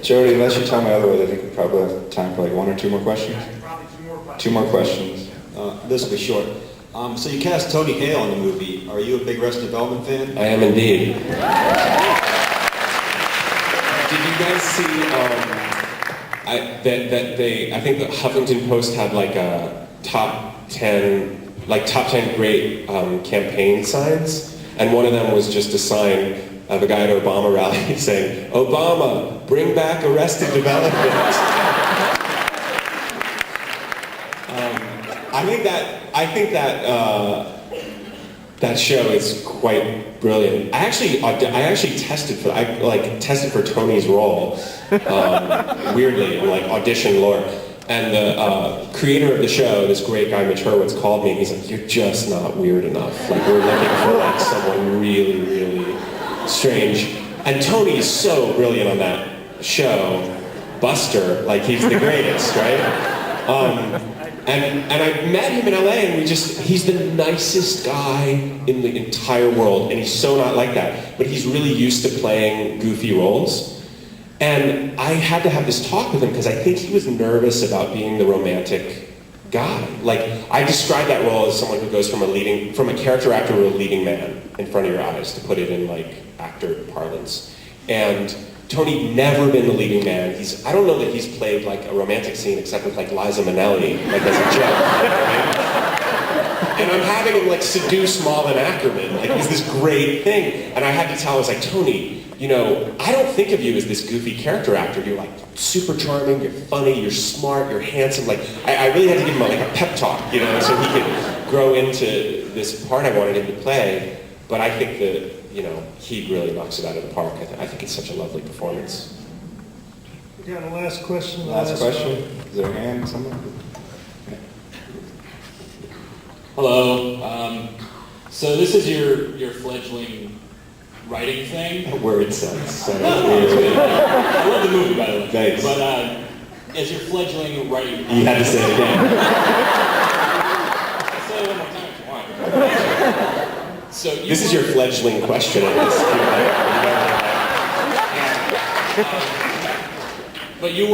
Jody, unless you tell me otherwise, I think we probably have time for like one or two more questions. Probably two more questions. This will be short. So you cast Tony Hale in the movie. Are you a big Arrested Development fan? I am indeed. Did you guys see I think the Huffington Post had like a top 10 great campaign signs, and one of them was just a sign of a guy at an Obama rally saying, "Obama, bring back Arrested Development." I think that show is quite brilliant. I actually tested for Tony's role, weirdly, like audition lore. And the creator of the show, this great guy Mitch Hurwitz, called me and he's like, "You're just not weird enough. Like we're looking for like someone really, really strange." And Tony's so brilliant on that show, Buster, like he's the greatest, right? And I met him in LA and he's the nicest guy in the entire world, and he's so not like that, but he's really used to playing goofy roles. And I had to have this talk with him because I think he was nervous about being the romantic guy. Like, I describe that role as someone who goes from a character actor to a leading man in front of your eyes, to put it in like actor parlance. And Tony never been the leading man. I don't know that he's played like a romantic scene except with like Liza Minnelli, like as a joke. Right? And I'm having him like seduce Malin Ackerman, like it's this great thing. And I had to tell him, I was like, "Tony, you know, I don't think of you as this goofy character actor. You're like super charming, you're funny, you're smart, you're handsome." Like, I really had to give him like a pep talk, you know, so he could grow into this part I wanted him to play. But I think that, you know, he really knocks it out of the park. I think it's such a lovely performance. We got a last question. Last question? Is there a hand somewhere? Hello. So this is your fledgling writing thing. Word sense. I love the movie, by the way. Thanks. But as your fledgling writing... You had to say it again. I'll say it one more time if you want. So This is your fledgling question. But you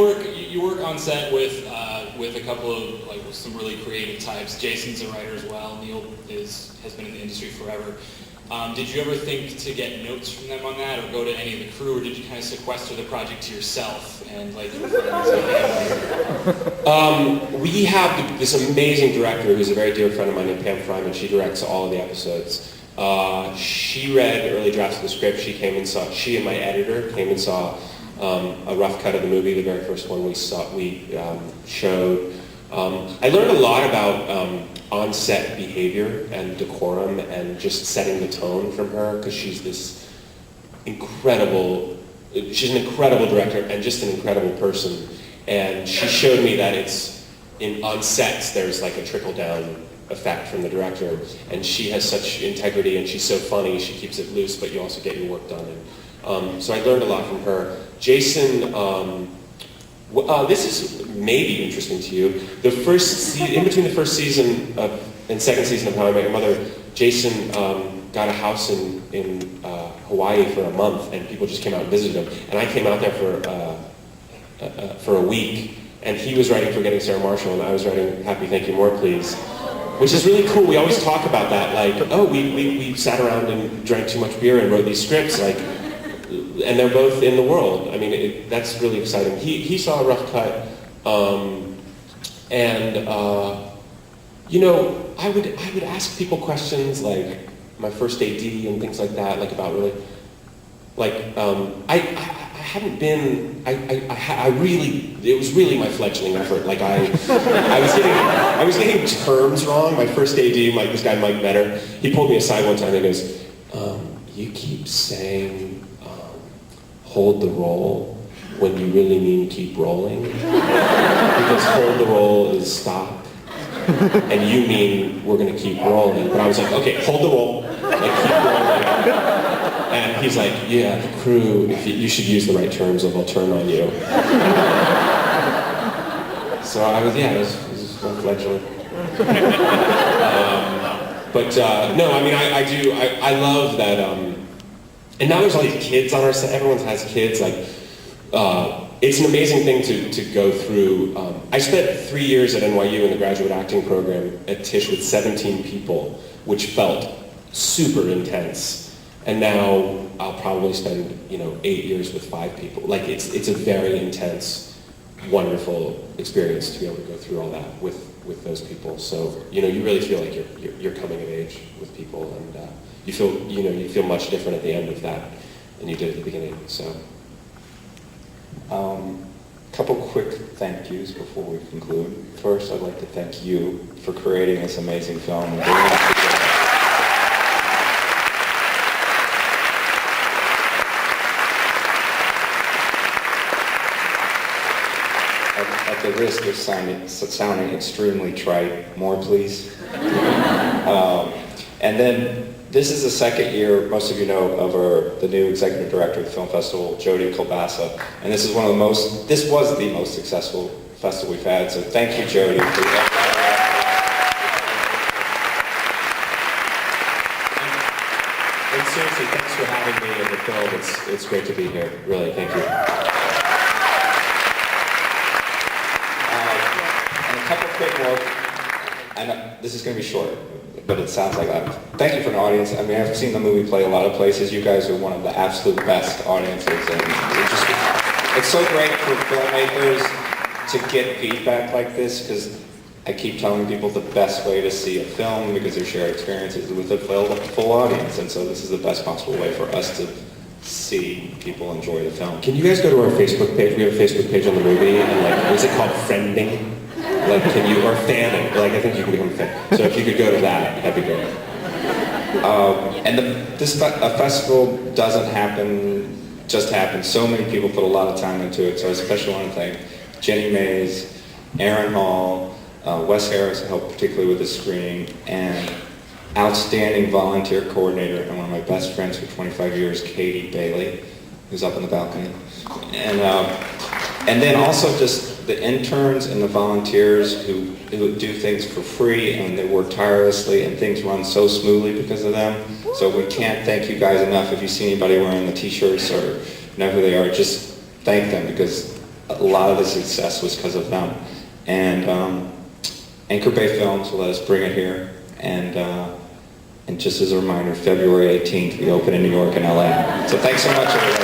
work on set with a couple of with some really creative types. Jason's a writer as well. Neil has been in the industry forever. Did you ever think to get notes from them on that, or go to any of the crew, or did you kind of sequester the project to yourself and like? We have this amazing director who's a very dear friend of mine named Pam Fryman. She directs all of the episodes. She read early drafts of the script. She and my editor came and saw a rough cut of the movie, the very first one we showed. I learned a lot about on-set behavior and decorum and just setting the tone from her, because she's an incredible director and just an incredible person. And she showed me that on sets there's like a trickle-down effect from the director, and she has such integrity and she's so funny, she keeps it loose, but you also get your work done. And so I learned a lot from her. Jason, this is maybe interesting to you. In between the first season and second season of How I Met Your Mother, Jason got a house in Hawaii for a month, and people just came out and visited him. And I came out there for a week, and he was writing Forgetting Sarah Marshall, and I was writing Happythankyoumoreplease, which is really cool. We always talk about that, like, oh, we sat around and drank too much beer and wrote these scripts, like. And they're both in the world. I mean, that's really exciting. He saw a rough cut, you know, I would ask people questions like my first AD and things like that, like about really, like I hadn't been. It was really my fledgling effort. Like I was getting terms wrong. My first AD, like this guy Mike Better, he pulled me aside one time and he goes, "You keep saying." Hold the roll when you really mean keep rolling, because hold the roll is stop, and you mean we're going to keep rolling. But I was like, okay, hold the roll and keep rolling. And he's like, yeah, the crew, you should use the right terms or they'll turn on you. So I was, it was my fledgling. No, I mean, I love that. And now there's all these kids on our set. Everyone has kids. Like, it's an amazing thing to go through. I spent 3 years at NYU in the graduate acting program at Tisch with 17 people, which felt super intense. And now I'll probably spend 8 years with 5 people. Like it's a very intense, wonderful experience to be able to go through all that with those people. So you really feel like you're coming of age with people, and you feel much different at the end of that than you did at the beginning. So. Couple quick thank yous before we conclude. First, I'd like to thank you for creating this amazing film and bringing us together. At the risk of sounding extremely trite, more please. And then this is the second year, most of you know, of the new executive director of the film festival, Jody Kilbasa, and this was the most successful festival we've had. So thank you, Jody, for that. And seriously, thanks for having me in the film. It's great to be here. Really, thank you. And a couple quick more. I know this is going to be short, but it sounds like that. Thank you for an audience. I mean, I've seen the movie play a lot of places. You guys are one of the absolute best audiences, and it's so great for filmmakers to get feedback like this, because I keep telling people the best way to see a film, because they're shared experiences, with a full audience, and so this is the best possible way for us to see people enjoy the film. Can you guys go to our Facebook page? We have a Facebook page on the movie, and is it called Friending? Or fanning? I think you can become a fan. So if you could go to that, that'd be great. And this festival doesn't just happen. So many people put a lot of time into it. So I especially want to thank Jenny Mays, Aaron Hall, Wes Harris, who helped particularly with the screening, and outstanding volunteer coordinator and one of my best friends for 25 years, Katie Bailey, who's up on the balcony. And then also just the interns and the volunteers who do things for free, and they work tirelessly, and things run so smoothly because of them. So we can't thank you guys enough. If you see anybody wearing the t-shirts or know who they are, just thank them, because a lot of the success was because of them. And Anchor Bay Films will let us bring it here. And just as a reminder, February 18th, we open in New York and LA. So thanks so much, everybody.